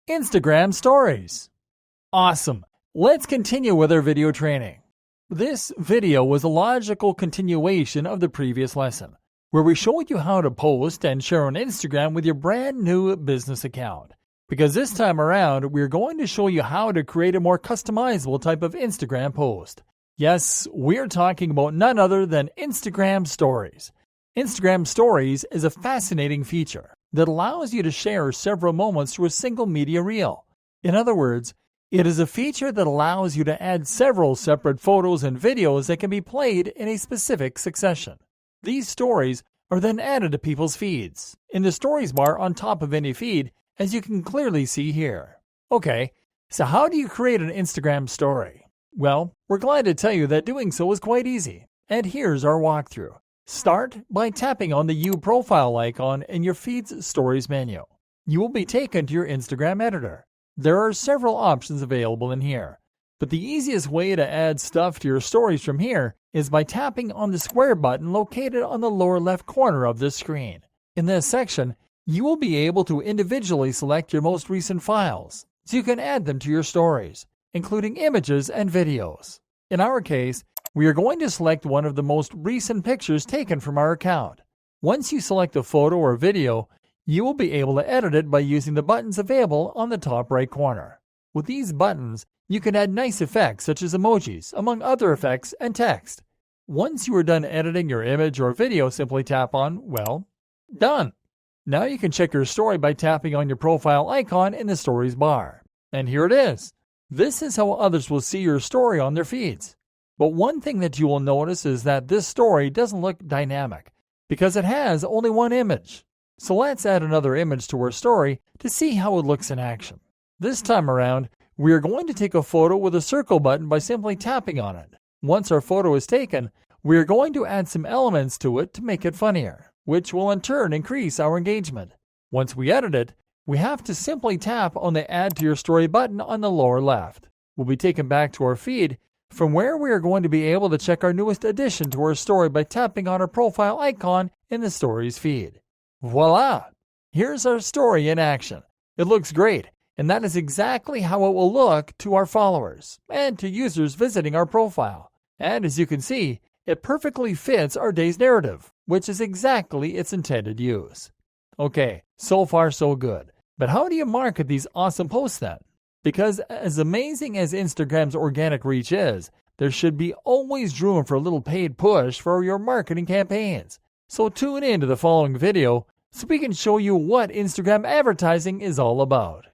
Instagram Stories. Awesome! Let's continue with our video training. This video was a logical continuation of the previous lesson, where we showed you how to post and share on Instagram with your brand new business account. Because this time around, we're going to show you how to create a more customizable type of Instagram post. Yes, we're talking about none other than Instagram Stories. Instagram Stories is a fascinating feature that allows you to share several moments to a single media reel. In other words, it is a feature that allows you to add several separate photos and videos that can be played in a specific succession. These stories are then added to people's feeds, in the stories bar on top of any feed, as you can clearly see here. Okay, so how do you create an Instagram story? Well, we're glad to tell you that doing so is quite easy, and here's our walkthrough. Start by tapping on the You profile icon in your Feed's Stories menu. You will be taken to your Instagram editor. There are several options available in here, but the easiest way to add stuff to your stories from here is by tapping on the square button located on the lower left corner of this screen. In this section, you will be able to individually select your most recent files, so you can add them to your stories, including images and videos. In our case, we are going to select one of the most recent pictures taken from our account. Once you select a photo or video, you will be able to edit it by using the buttons available on the top right corner. With these buttons, you can add nice effects such as emojis, among other effects, and text. Once you are done editing your image or video, simply tap on, well, done. Now you can check your story by tapping on your profile icon in the Stories bar. And here it is. This is how others will see your story on their feeds. But one thing that you will notice is that this story doesn't look dynamic, because it has only one image. So let's add another image to our story to see how it looks in action. This time around, we are going to take a photo with a circle button by simply tapping on it. Once our photo is taken, we are going to add some elements to it to make it funnier, which will in turn increase our engagement. Once we edit it, we have to simply tap on the Add to Your Story button on the lower left. We'll be taken back to our feed, from where we are going to be able to check our newest addition to our story by tapping on our profile icon in the Stories feed. Voila! Here's our story in action. It looks great, and that is exactly how it will look to our followers and to users visiting our profile. And as you can see, it perfectly fits our day's narrative, which is exactly its intended use. Okay, so far so good. But how do you market these awesome posts then? Because as amazing as Instagram's organic reach is, there should be always room for a little paid push for your marketing campaigns. So tune in to the following video so we can show you what Instagram advertising is all about.